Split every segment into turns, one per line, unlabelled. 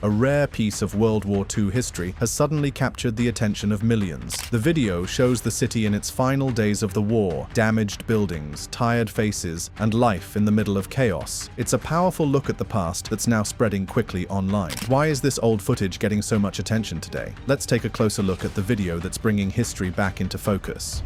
a rare piece of World War II history, has suddenly captured the attention of millions. The video shows the city in its final days of the war, damaged buildings, tired faces, and life in the middle of chaos. It's a powerful look at the past that's now spreading quickly online. Why is this old footage getting so much attention today? Let's take a closer look at the video that's bringing history back into focus.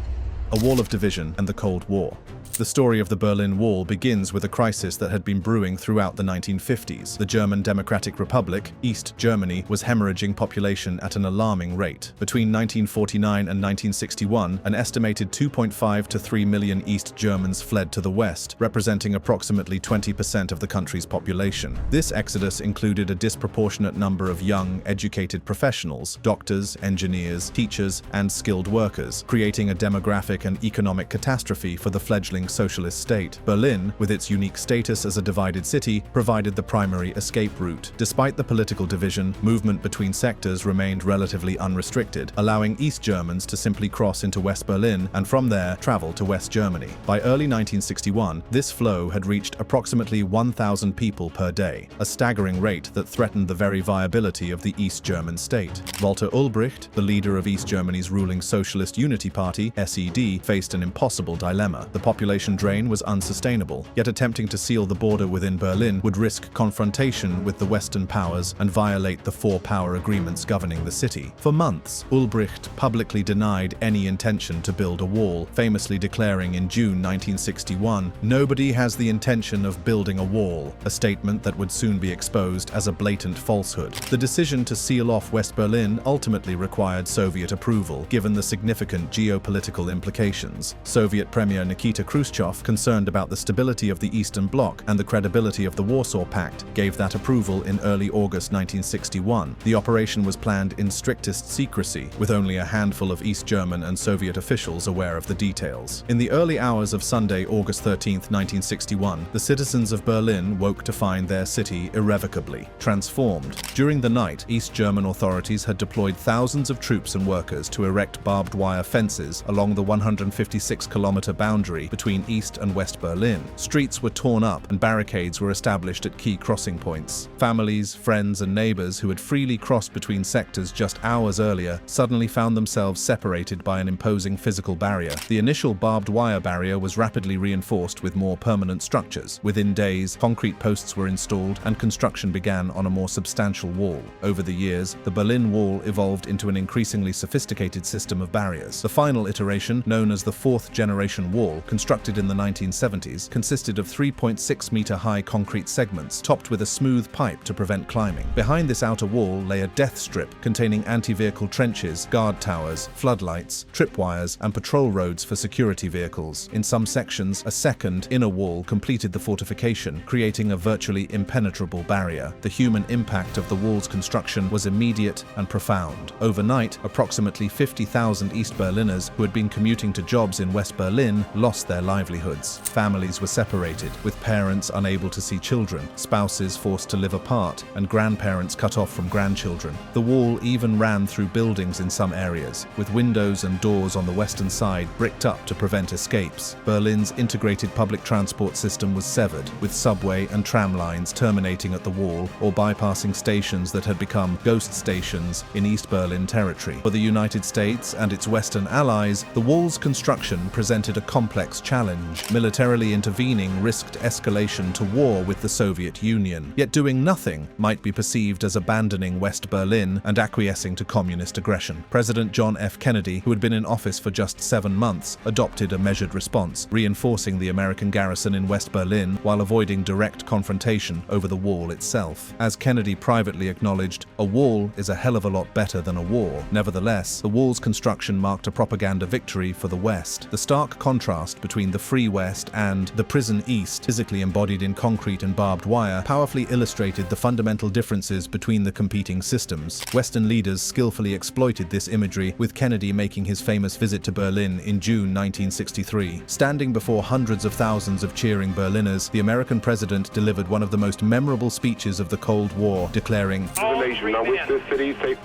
A wall of division and the Cold War. The story of the Berlin Wall begins with a crisis that had been brewing throughout the 1950s. The German Democratic Republic, East Germany, was hemorrhaging population at an alarming rate. Between 1949 and 1961, an estimated 2.5 to 3 million East Germans fled to the West, representing approximately 20% of the country's population. This exodus included a disproportionate number of young, educated professionals, doctors, engineers, teachers, and skilled workers, creating a demographic and economic catastrophe for the fledgling socialist state. Berlin, with its unique status as a divided city, provided the primary escape route. Despite the political division, movement between sectors remained relatively unrestricted, allowing East Germans to simply cross into West Berlin and from there travel to West Germany. By early 1961, this flow had reached approximately 1,000 people per day, a staggering rate that threatened the very viability of the East German state. Walter Ulbricht, the leader of East Germany's ruling Socialist Unity Party, SED, faced an impossible dilemma. The population drain was unsustainable, yet attempting to seal the border within Berlin would risk confrontation with the Western powers and violate the four power agreements governing the city. For months, Ulbricht publicly denied any intention to build a wall, famously declaring in June 1961, "Nobody has the intention of building a wall," a statement that would soon be exposed as a blatant falsehood. The decision to seal off West Berlin ultimately required Soviet approval, given the significant geopolitical implications. Soviet Premier Nikita Khrushchev, concerned about the stability of the Eastern Bloc and the credibility of the Warsaw Pact, gave that approval in early August 1961. The operation was planned in strictest secrecy, with only a handful of East German and Soviet officials aware of the details. In the early hours of Sunday, August 13, 1961, the citizens of Berlin woke to find their city irrevocably transformed. During the night, East German authorities had deployed thousands of troops and workers to erect barbed wire fences along the 156-kilometer boundary between East and West Berlin. Streets were torn up and barricades were established at key crossing points. Families, friends, and neighbors who had freely crossed between sectors just hours earlier suddenly found themselves separated by an imposing physical barrier. The initial barbed wire barrier was rapidly reinforced with more permanent structures. Within days, concrete posts were installed and construction began on a more substantial wall. Over the years, the Berlin Wall evolved into an increasingly sophisticated system of barriers. The final iteration, known as the Fourth Generation Wall, constructed in the 1970s, consisted of 3.6-meter-high concrete segments topped with a smooth pipe to prevent climbing. Behind this outer wall lay a death strip containing anti-vehicle trenches, guard towers, floodlights, tripwires, and patrol roads for security vehicles. In some sections, a second, inner wall completed the fortification, creating a virtually impenetrable barrier. The human impact of the wall's construction was immediate and profound. Overnight, approximately 50,000 East Berliners who had been commuting to jobs in West Berlin lost their livelihoods. Families were separated, with parents unable to see children, spouses forced to live apart, and grandparents cut off from grandchildren. The wall even ran through buildings in some areas, with windows and doors on the western side bricked up to prevent escapes. Berlin's integrated public transport system was severed, with subway and tram lines terminating at the wall or bypassing stations that had become ghost stations in East Berlin territory. For the United States and its Western allies, the wall's construction presented a complex challenge. Militarily intervening risked escalation to war with the Soviet Union, yet doing nothing might be perceived as abandoning West Berlin and acquiescing to communist aggression. President John F. Kennedy, who had been in office for just 7 months, adopted a measured response, reinforcing the American garrison in West Berlin while avoiding direct confrontation over the wall itself. As Kennedy privately acknowledged, "A wall is a hell of a lot better than a war." Nevertheless, the wall's construction marked a propaganda victory for the West. The stark contrast between the free West and the prison East, physically embodied in concrete and barbed wire, powerfully illustrated the fundamental differences between the competing systems. Western leaders skillfully exploited this imagery, with Kennedy making his famous visit to Berlin in June 1963. Standing before hundreds of thousands of cheering Berliners, the American president delivered one of the most memorable speeches of the Cold War, declaring,
"All free men,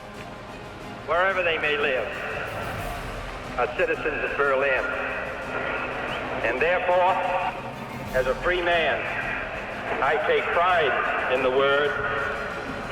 wherever they may live, are citizens of Berlin. And therefore, as a free man, I take pride in the word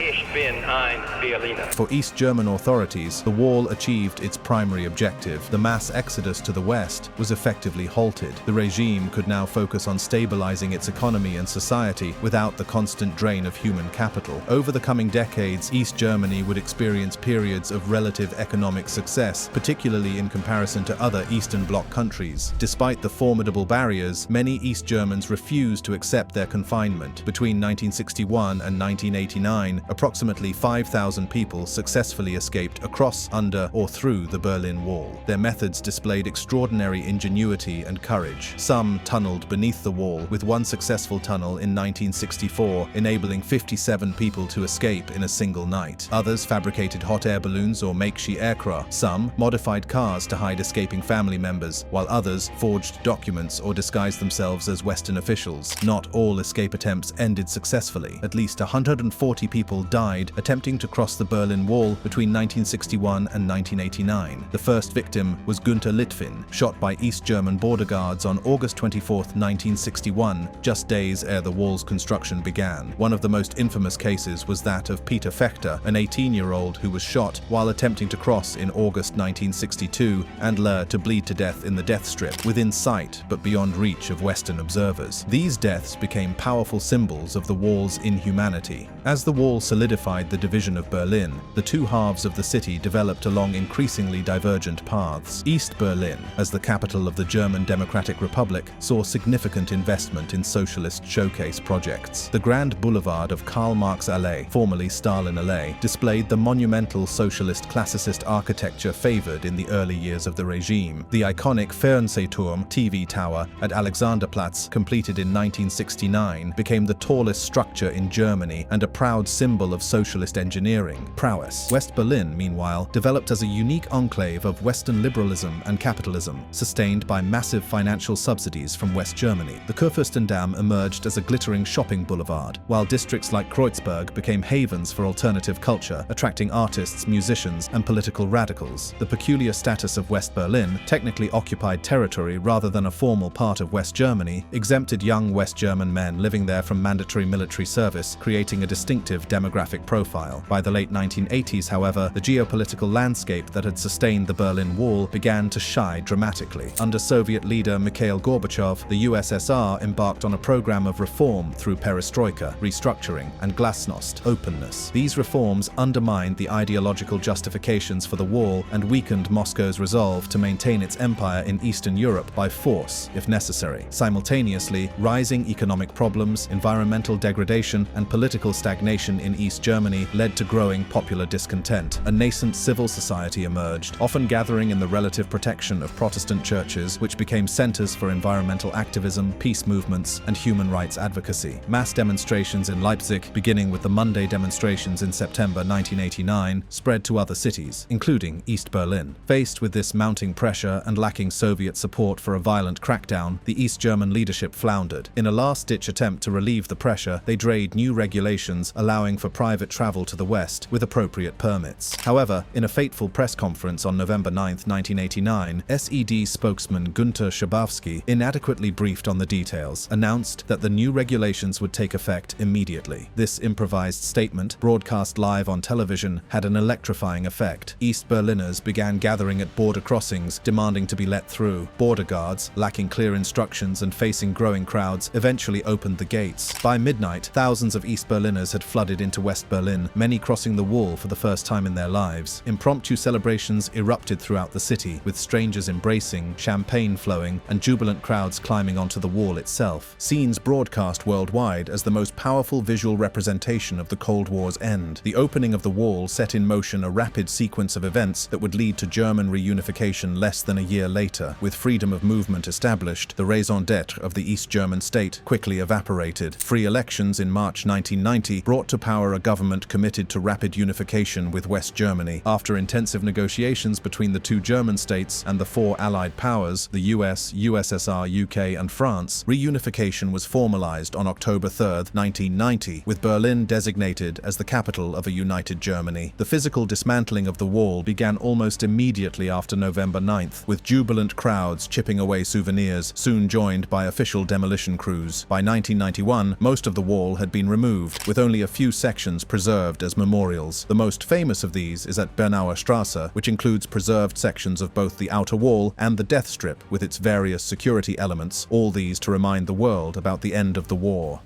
Ich bin ein Berliner.
For East German authorities, the wall achieved its primary objective. The mass exodus to the west was effectively halted. The regime could now focus on stabilizing its economy and society without the constant drain of human capital. Over the coming decades, East Germany would experience periods of relative economic success, particularly in comparison to other Eastern Bloc countries. Despite the formidable barriers, many East Germans refused to accept their confinement. Between 1961 and 1989, approximately 5,000 people successfully escaped across, under, or through the Berlin Wall. Their methods displayed extraordinary ingenuity and courage. Some tunneled beneath the wall, with one successful tunnel in 1964 enabling 57 people to escape in a single night. Others fabricated hot air balloons or makeshift aircraft. Some modified cars to hide escaping family members, while others forged documents or disguised themselves as Western officials. Not all escape attempts ended successfully. At least 140 people died attempting to cross the Berlin Wall between 1961 and 1989. The first victim was Günther Litvin, shot by East German border guards on August 24, 1961, just days ere the wall's construction began. One of the most infamous cases was that of Peter Fechter, an 18-year-old who was shot while attempting to cross in August 1962 and lured to bleed to death in the death strip, within sight but beyond reach of Western observers. These deaths became powerful symbols of the wall's inhumanity. As the wall solidified the division of Berlin, the two halves of the city developed along increasingly divergent paths. East Berlin, as the capital of the German Democratic Republic, saw significant investment in socialist showcase projects. The Grand Boulevard of Karl Marx Allee, formerly Stalin Allee, displayed the monumental socialist classicist architecture favored in the early years of the regime. The iconic Fernsehturm (TV tower) at Alexanderplatz, completed in 1969, became the tallest structure in Germany and a proud symbol of socialist engineering prowess. West Berlin, meanwhile, developed as a unique enclave of Western liberalism and capitalism, sustained by massive financial subsidies from West Germany. The Kurfürstendamm emerged as a glittering shopping boulevard, while districts like Kreuzberg became havens for alternative culture, attracting artists, musicians, and political radicals. The peculiar status of West Berlin, technically occupied territory rather than a formal part of West Germany, exempted young West German men living there from mandatory military service, creating a distinctive demographic profile. By the late 1980s, however, the geopolitical landscape that had sustained the Berlin Wall began to shy dramatically. Under Soviet leader Mikhail Gorbachev, the USSR embarked on a program of reform through perestroika, restructuring, and glasnost, openness. These reforms undermined the ideological justifications for the wall and weakened Moscow's resolve to maintain its empire in Eastern Europe by force, if necessary. Simultaneously, rising economic problems, environmental degradation, and political stagnation in East Germany led to growing popular discontent. A nascent civil society emerged, often gathering in the relative protection of Protestant churches, which became centers for environmental activism, peace movements, and human rights advocacy. Mass demonstrations in Leipzig, beginning with the Monday demonstrations in September 1989, spread to other cities, including East Berlin. Faced with this mounting pressure and lacking Soviet support for a violent crackdown, the East German leadership floundered. In a last-ditch attempt to relieve the pressure, they drafted new regulations allowing for private travel to the West with appropriate permits. However, in a fateful press conference on November 9, 1989, SED spokesman Günther Schabowski, inadequately briefed on the details, announced that the new regulations would take effect immediately. This improvised statement, broadcast live on television, had an electrifying effect. East Berliners began gathering at border crossings, demanding to be let through. Border guards, lacking clear instructions and facing growing crowds, eventually opened the gates. By midnight, thousands of East Berliners had flooded into West Berlin, many crossing the wall for the first time in their lives. Impromptu celebrations erupted throughout the city, with strangers embracing, champagne flowing, and jubilant crowds climbing onto the wall itself. Scenes broadcast worldwide as the most powerful visual representation of the Cold War's end. The opening of the wall set in motion a rapid sequence of events that would lead to German reunification less than a year later. With freedom of movement established, the raison d'etre of the East German state quickly evaporated. Free elections in March 1990 brought to power a government committed to rapid unification with West Germany. After intensive negotiations between the two German states and the four Allied powers, the US, USSR, UK, and France, reunification was formalized on October 3, 1990, with Berlin designated as the capital of a united Germany. The physical dismantling of the wall began almost immediately after November 9th, with jubilant crowds chipping away souvenirs, soon joined by official demolition crews. By 1991, most of the wall had been removed, with only only a few sections preserved as memorials. The most famous of these is at Bernauer Straße, which includes preserved sections of both the outer wall and the death strip with its various security elements, all these to remind the world about the end of the war.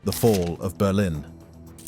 The fall of Berlin.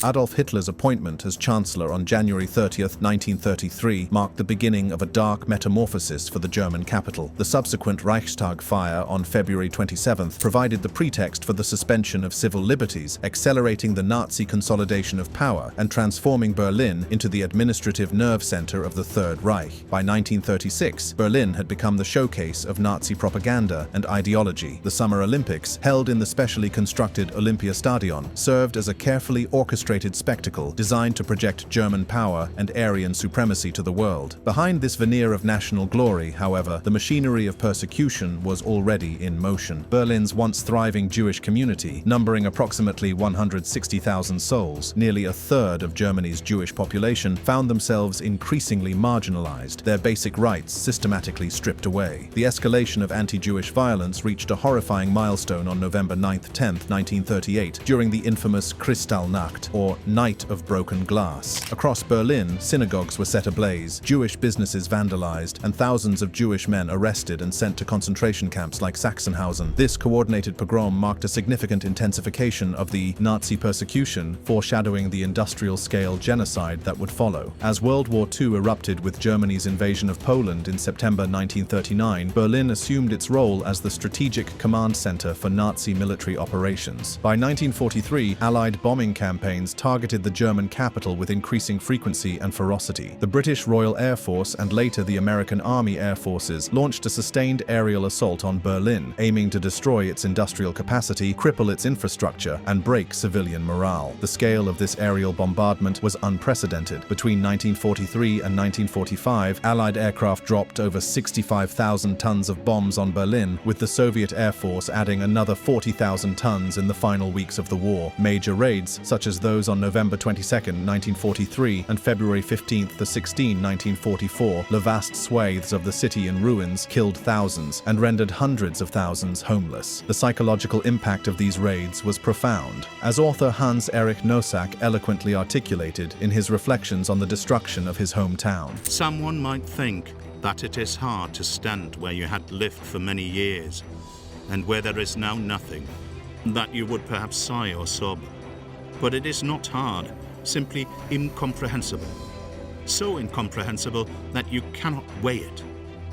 Adolf Hitler's appointment as Chancellor on January 30, 1933, marked the beginning of a dark metamorphosis for the German capital. The subsequent Reichstag fire on February 27 provided the pretext for the suspension of civil liberties, accelerating the Nazi consolidation of power and transforming Berlin into the administrative nerve center of the Third Reich. By 1936, Berlin had become the showcase of Nazi propaganda and ideology. The Summer Olympics, held in the specially constructed Olympiastadion, served as a carefully orchestrated spectacle designed to project German power and Aryan supremacy to the world. Behind this veneer of national glory, however, the machinery of persecution was already in motion. Berlin's once thriving Jewish community, numbering approximately 160,000 souls, nearly a third of Germany's Jewish population, found themselves increasingly marginalized, their basic rights systematically stripped away. The escalation of anti-Jewish violence reached a horrifying milestone on November 9-10, 1938, during the infamous Kristallnacht, or Night of Broken Glass. Across Berlin, synagogues were set ablaze, Jewish businesses vandalized, and thousands of Jewish men arrested and sent to concentration camps like Sachsenhausen. This coordinated pogrom marked a significant intensification of the Nazi persecution, foreshadowing the industrial-scale genocide that would follow. As World War II erupted with Germany's invasion of Poland in September 1939, Berlin assumed its role as the strategic command center for Nazi military operations. By 1943, Allied bombing campaigns targeted the German capital with increasing frequency and ferocity. The British Royal Air Force and later the American Army Air Forces launched a sustained aerial assault on Berlin, aiming to destroy its industrial capacity, cripple its infrastructure, and break civilian morale. The scale of this aerial bombardment was unprecedented. Between 1943 and 1945, Allied aircraft dropped over 65,000 tons of bombs on Berlin, with the Soviet Air Force adding another 40,000 tons in the final weeks of the war. Major raids, such as those on November 22, 1943 and February 15–16, 1944, left vast swathes of the city in ruins, killed thousands, and rendered hundreds of thousands homeless. The psychological impact of these raids was profound, as author Hans-Erich Nosack eloquently articulated in his reflections on the destruction of his hometown.
Someone might think that it is hard to stand where you had lived for many years, and where there is now nothing, that you would perhaps sigh or sob. But it is not hard, simply incomprehensible. So incomprehensible that you cannot weigh it.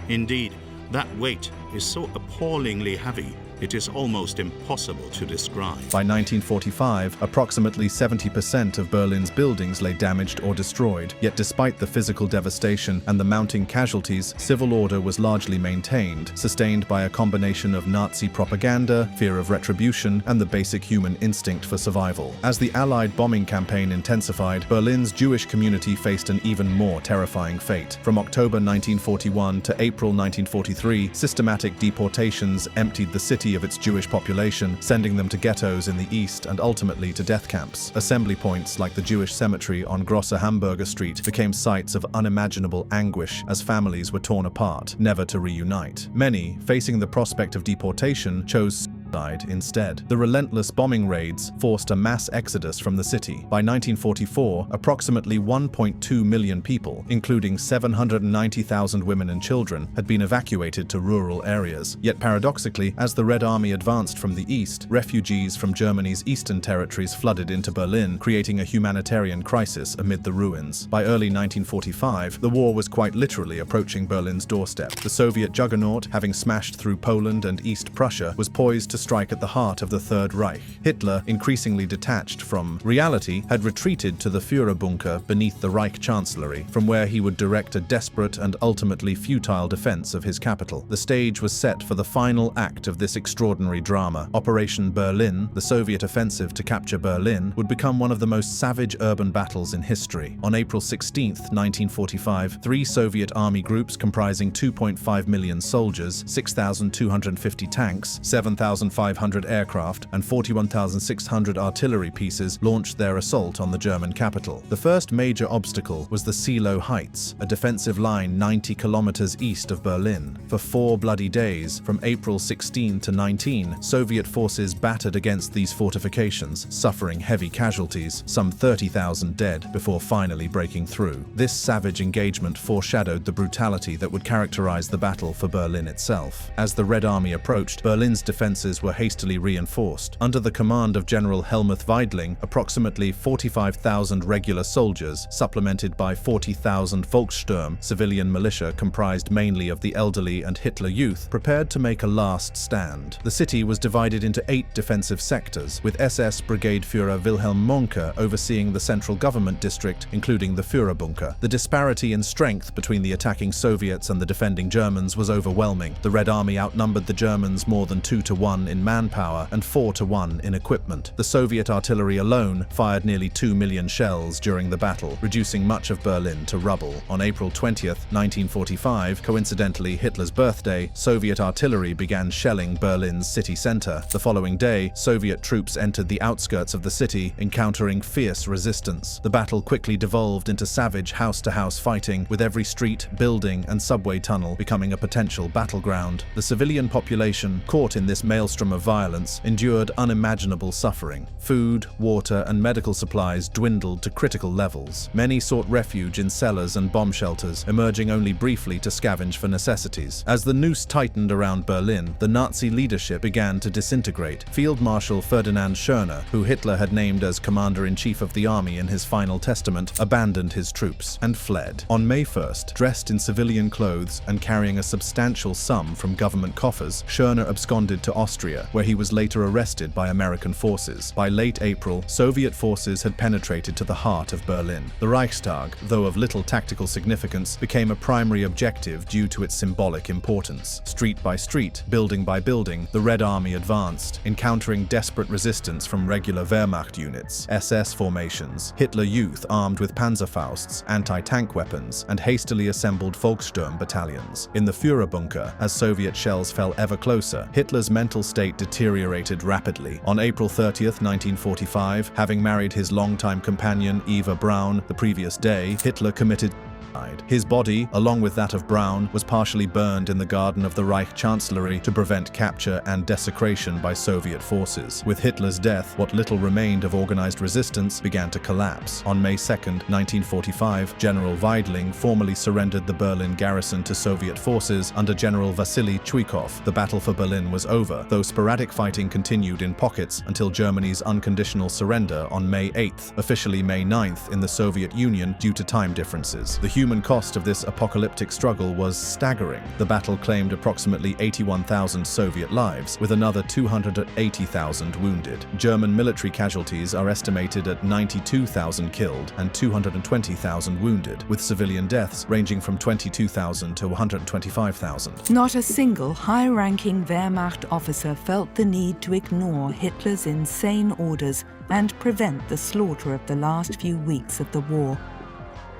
Indeed, that weight is so appallingly heavy, it is almost impossible to describe.
By 1945, approximately 70% of Berlin's buildings lay damaged or destroyed, yet despite the physical devastation and the mounting casualties, civil order was largely maintained, sustained by a combination of Nazi propaganda, fear of retribution, and the basic human instinct for survival. As the Allied bombing campaign intensified, Berlin's Jewish community faced an even more terrifying fate. From October 1941 to April 1943, systematic deportations emptied the city of its Jewish population, sending them to ghettos in the east and ultimately to death camps. Assembly points like the Jewish cemetery on Grosse Hamburger Street became sites of unimaginable anguish as families were torn apart, never to reunite. Many, facing the prospect of deportation, chose suicide instead. The relentless bombing raids forced a mass exodus from the city. By 1944, approximately 1.2 million people, including 790,000 women and children, had been evacuated to rural areas. Yet paradoxically, as the Red Army advanced from the east, refugees from Germany's eastern territories flooded into Berlin, creating a humanitarian crisis amid the ruins. By early 1945, the war was quite literally approaching Berlin's doorstep. The Soviet juggernaut, having smashed through Poland and East Prussia, was poised to strike at the heart of the Third Reich. Hitler, increasingly detached from reality, had retreated to the Führerbunker beneath the Reich Chancellery, from where he would direct a desperate and ultimately futile defense of his capital. The stage was set for the final act of this extraordinary drama. Operation Berlin, the Soviet offensive to capture Berlin, would become one of the most savage urban battles in history. On April 16, 1945, 3 Soviet army groups comprising 2.5 million soldiers, 6,250 tanks, 7,000 2,500 aircraft and 41,600 artillery pieces launched their assault on the German capital. The first major obstacle was the Seelow Heights, a defensive line 90 kilometers east of Berlin. For 4 bloody days, from April 16 to 19, Soviet forces battered against these fortifications, suffering heavy casualties, some 30,000 dead, before finally breaking through. This savage engagement foreshadowed the brutality that would characterize the battle for Berlin itself. As the Red Army approached, Berlin's defenses were hastily reinforced. Under the command of General Helmuth Weidling, approximately 45,000 regular soldiers, supplemented by 40,000 Volkssturm, civilian militia comprised mainly of the elderly and Hitler Youth, prepared to make a last stand. The city was divided into 8 defensive sectors, with SS Brigade Führer Wilhelm Mohnke overseeing the central government district, including the Führerbunker. The disparity in strength between the attacking Soviets and the defending Germans was overwhelming. The Red Army outnumbered the Germans more than 2-to-1 in manpower and 4-to-1 in equipment. The Soviet artillery alone fired nearly 2 million shells during the battle, reducing much of Berlin to rubble. On April 20th, 1945, coincidentally Hitler's birthday, Soviet artillery began shelling Berlin's city center. The following day, Soviet troops entered the outskirts of the city, encountering fierce resistance. The battle quickly devolved into savage house-to-house fighting, with every street, building, and subway tunnel becoming a potential battleground. The civilian population, caught in this maelstrom of violence, endured unimaginable suffering. Food, water, and medical supplies dwindled to critical levels. Many sought refuge in cellars and bomb shelters, emerging only briefly to scavenge for necessities. As the noose tightened around Berlin, the Nazi leadership began to disintegrate. Field Marshal Ferdinand Schörner, who Hitler had named as commander-in-chief of the army in his final testament, abandoned his troops and fled. On May 1st, dressed in civilian clothes and carrying a substantial sum from government coffers, Schörner absconded to Austria, where he was later arrested by American forces. By late April, Soviet forces had penetrated to the heart of Berlin. The Reichstag, though of little tactical significance, became a primary objective due to its symbolic importance. Street by street, building by building, the Red Army advanced, encountering desperate resistance from regular Wehrmacht units, SS formations, Hitler Youth armed with Panzerfausts, anti-tank weapons, and hastily assembled Volkssturm battalions. In the Führerbunker, as Soviet shells fell ever closer, Hitler's mental state deteriorated rapidly. On April 30th, 1945, having married his longtime companion Eva Braun the previous day, Hitler committed suicide. His body, along with that of Braun, was partially burned in the garden of the Reich Chancellery to prevent capture and desecration by Soviet forces. With Hitler's death, what little remained of organized resistance began to collapse. On May 2, 1945, General Weidling formally surrendered the Berlin garrison to Soviet forces under General Vasily Chuikov. The battle for Berlin was over, though sporadic fighting continued in pockets until Germany's unconditional surrender on May 8th, officially May 9th in the Soviet Union due to time differences. The human cost of this apocalyptic struggle was staggering. The battle claimed approximately 81,000 Soviet lives, with another 280,000 wounded. German military casualties are estimated at 92,000 killed and 220,000 wounded, with civilian deaths ranging from 22,000 to 125,000.
Not a single high-ranking Wehrmacht officer felt the need to ignore Hitler's insane orders and prevent the slaughter of the last few weeks of the war.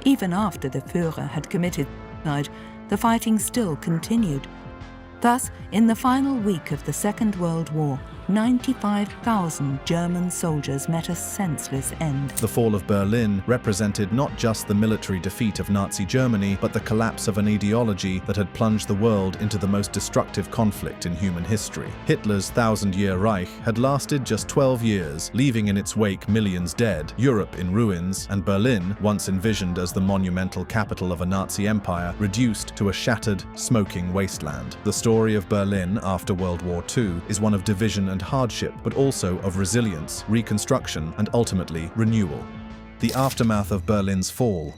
Even after the Führer had committed suicide, the fighting still continued. Thus, in the final week of the Second World War, 95,000 German soldiers met a senseless end.
The fall of Berlin represented not just the military defeat of Nazi Germany, but the collapse of an ideology that had plunged the world into the most destructive conflict in human history. Hitler's 1,000-year Reich had lasted just 12 years, leaving in its wake millions dead, Europe in ruins, and Berlin, once envisioned as the monumental capital of a Nazi empire, reduced to a shattered, smoking wasteland. The story of Berlin after World War II is one of division and hardship, but also of resilience, reconstruction, and ultimately renewal. The aftermath of Berlin's fall.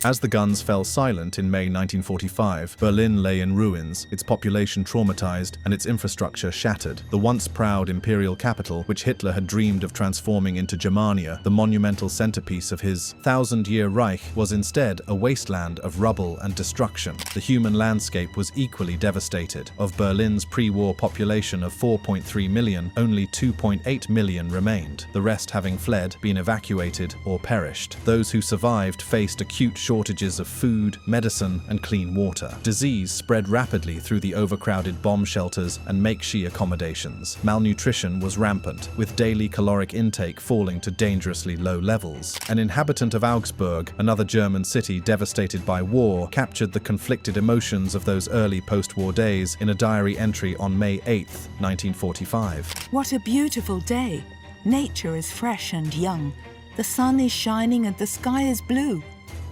As the guns fell silent in May 1945, Berlin lay in ruins, its population traumatized and its infrastructure shattered. The once proud imperial capital, which Hitler had dreamed of transforming into Germania, the monumental centerpiece of his 1,000-year Reich, was instead a wasteland of rubble and destruction. The human landscape was equally devastated. Of Berlin's pre-war population of 4.3 million, only 2.8 million remained, the rest having fled, been evacuated, or perished. Those who survived faced acute shortages of food, medicine, and clean water. Disease spread rapidly through the overcrowded bomb shelters and makeshift accommodations. Malnutrition was rampant, with daily caloric intake falling to dangerously low levels. An inhabitant of Augsburg, another German city devastated by war, captured the conflicted emotions of those early post-war days in a diary entry on May 8, 1945.
What a beautiful day! Nature is fresh and young. The sun is shining and the sky is blue.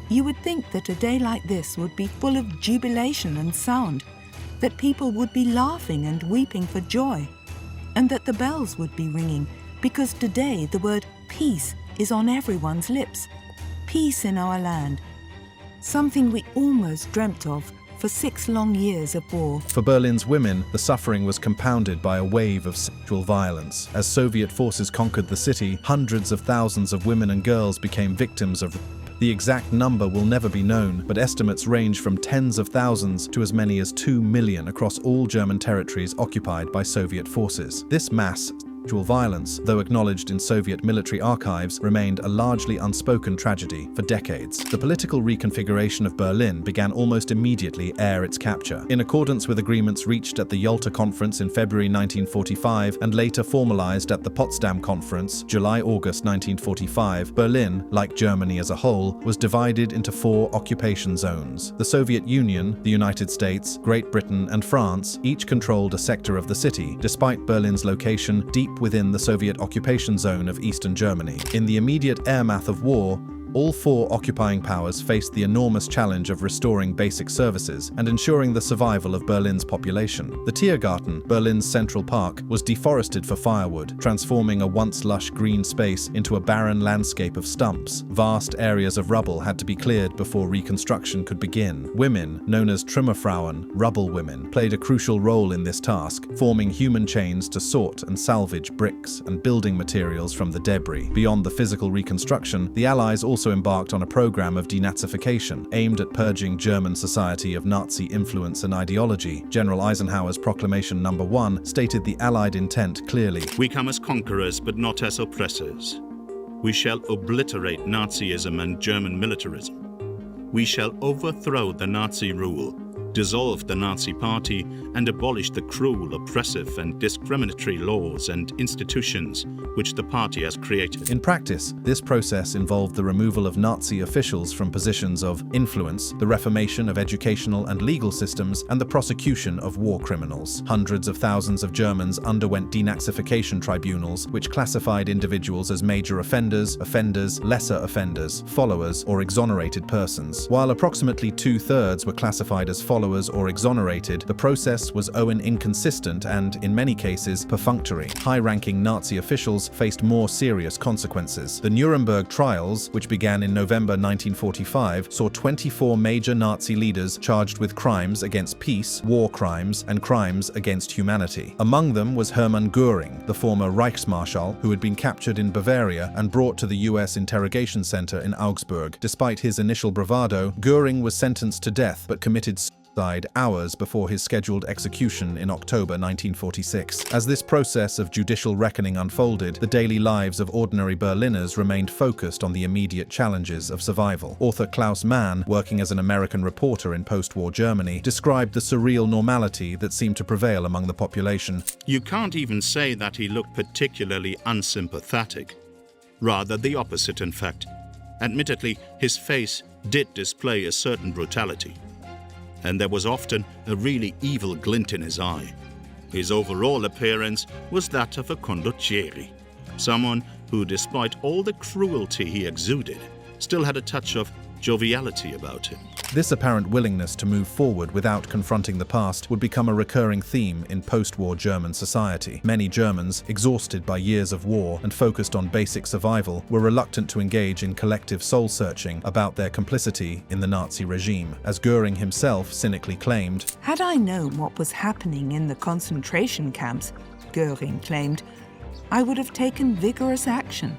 You would think that a day like this would be full of jubilation and sound, that people would be laughing and weeping for joy, and that the bells would be ringing, because today the word peace is on everyone's lips. Peace in our land. Something we almost dreamt of for 6 long years of war.
For Berlin's women, the suffering was compounded by a wave of sexual violence. As Soviet forces conquered the city, hundreds of thousands of women and girls became victims of rape. The exact number will never be known, but estimates range from tens of thousands to as many as 2 million across all German territories occupied by Soviet forces. This mass sexual violence, though acknowledged in Soviet military archives, remained a largely unspoken tragedy for decades. The political reconfiguration of Berlin began almost immediately ere its capture. In accordance with agreements reached at the Yalta Conference in February 1945 and later formalized at the Potsdam Conference, July-August 1945, Berlin, like Germany as a whole, was divided into 4 occupation zones. The Soviet Union, the United States, Great Britain, and France each controlled a sector of the city, despite Berlin's location deep within the Soviet occupation zone of eastern Germany. In the immediate aftermath of war, all 4 occupying powers faced the enormous challenge of restoring basic services and ensuring the survival of Berlin's population. The Tiergarten, Berlin's central park, was deforested for firewood, transforming a once lush green space into a barren landscape of stumps. Vast areas of rubble had to be cleared before reconstruction could begin. Women, known as Trümmerfrauen, rubble women, played a crucial role in this task, forming human chains to sort and salvage bricks and building materials from the debris. Beyond the physical reconstruction, the Allies also embarked on a program of denazification aimed at purging German society of Nazi influence and ideology. General Eisenhower's Proclamation No. 1 stated the Allied intent clearly.
We come as conquerors, but not as oppressors. We shall obliterate Nazism and German militarism. We shall overthrow the Nazi rule, dissolve the Nazi Party, and abolish the cruel, oppressive, and discriminatory laws and institutions which the party has created.
In practice, this process involved the removal of Nazi officials from positions of influence, the reformation of educational and legal systems, and the prosecution of war criminals. Hundreds of thousands of Germans underwent denazification tribunals, which classified individuals as major offenders, lesser offenders, followers, or exonerated persons. While approximately 2/3 were classified as followers or exonerated, the process was often inconsistent and, in many cases, perfunctory. High-ranking Nazi officials faced more serious consequences. The Nuremberg trials, which began in November 1945, saw 24 major Nazi leaders charged with crimes against peace, war crimes, and crimes against humanity. Among them was Hermann Göring, the former Reichsmarschall, who had been captured in Bavaria and brought to the US interrogation center in Augsburg. Despite his initial bravado, Göring was sentenced to death but committed suicide hours before his scheduled execution in October 1946. As this process of judicial reckoning unfolded, the daily lives of ordinary Berliners remained focused on the immediate challenges of survival. Author Klaus Mann, working as an American reporter in post-war Germany, described the surreal normality that seemed to prevail among the population.
You can't even say that he looked particularly unsympathetic. Rather the opposite, in fact. Admittedly, his face did display a certain brutality. And there was often a really evil glint in his eye. His overall appearance was that of a condottieri, someone who, despite all the cruelty he exuded, still had a touch of joviality about him.
This apparent willingness to move forward without confronting the past would become a recurring theme in post-war German society. Many Germans, exhausted by years of war and focused on basic survival, were reluctant to engage in collective soul-searching about their complicity in the Nazi regime. As Göring himself cynically claimed,
"Had I known what was happening in the concentration camps," Göring claimed, "I would have taken vigorous action."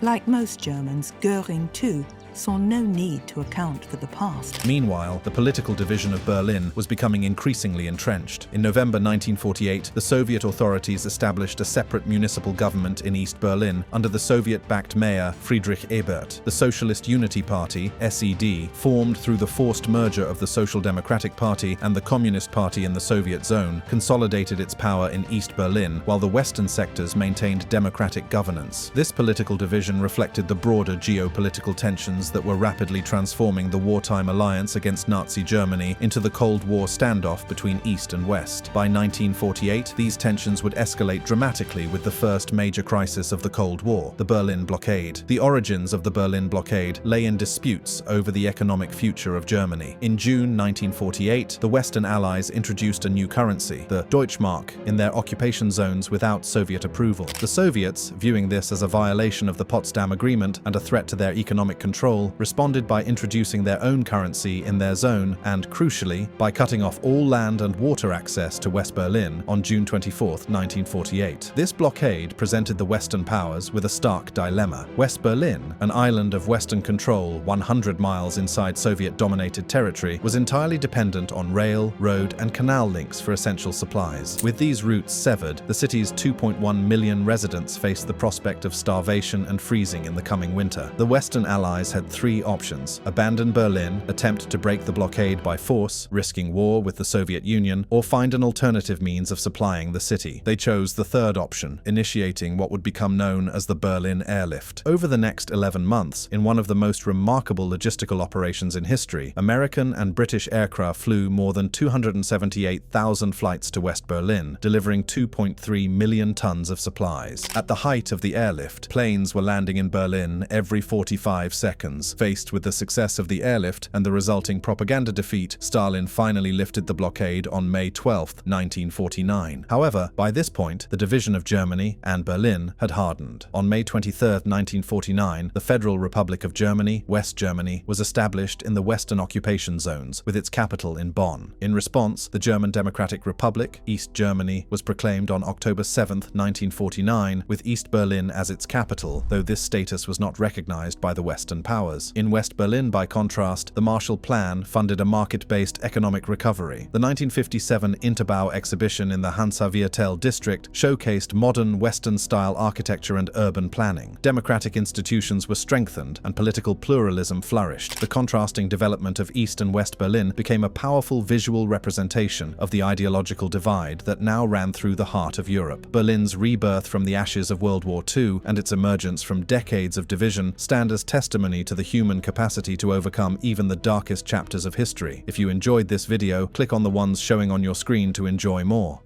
Like most Germans, Göring, too, saw no need to account for the past.
Meanwhile, the political division of Berlin was becoming increasingly entrenched. In November 1948, the Soviet authorities established a separate municipal government in East Berlin under the Soviet-backed mayor Friedrich Ebert. The Socialist Unity Party, SED, formed through the forced merger of the Social Democratic Party and the Communist Party in the Soviet zone, consolidated its power in East Berlin, while the western sectors maintained democratic governance. This political division reflected the broader geopolitical tensions that were rapidly transforming the wartime alliance against Nazi Germany into the Cold War standoff between East and West. By 1948, these tensions would escalate dramatically with the first major crisis of the Cold War, the Berlin blockade. The origins of the Berlin blockade lay in disputes over the economic future of Germany. In June 1948, the Western Allies introduced a new currency, the Deutschmark, in their occupation zones without Soviet approval. The Soviets, viewing this as a violation of the Potsdam Agreement and a threat to their economic control, responded by introducing their own currency in their zone and, crucially, by cutting off all land and water access to West Berlin on June 24, 1948. This blockade presented the Western powers with a stark dilemma. West Berlin, an island of Western control 100 miles inside Soviet-dominated territory, was entirely dependent on rail, road, and canal links for essential supplies. With these routes severed, the city's 2.1 million residents faced the prospect of starvation and freezing in the coming winter. The Western Allies had three options: abandon Berlin, attempt to break the blockade by force, risking war with the Soviet Union, or find an alternative means of supplying the city. They chose the third option, initiating what would become known as the Berlin Airlift. Over the next 11 months, in one of the most remarkable logistical operations in history, American and British aircraft flew more than 278,000 flights to West Berlin, delivering 2.3 million tons of supplies. At the height of the airlift, planes were landing in Berlin every 45 seconds. Faced with the success of the airlift and the resulting propaganda defeat, Stalin finally lifted the blockade on May 12, 1949. However, by this point, the division of Germany and Berlin had hardened. On May 23, 1949, the Federal Republic of Germany, West Germany, was established in the Western occupation zones, with its capital in Bonn. In response, the German Democratic Republic, East Germany, was proclaimed on October 7, 1949, with East Berlin as its capital, though this status was not recognized by the Western powers. In West Berlin, by contrast, the Marshall Plan funded a market-based economic recovery. The 1957 Interbau exhibition in the Hansa-Viertel district showcased modern Western-style architecture and urban planning. Democratic institutions were strengthened and political pluralism flourished. The contrasting development of East and West Berlin became a powerful visual representation of the ideological divide that now ran through the heart of Europe. Berlin's rebirth from the ashes of World War II and its emergence from decades of division stand as testimony to the human capacity to overcome even the darkest chapters of history. If you enjoyed this video, click on the ones showing on your screen to enjoy more.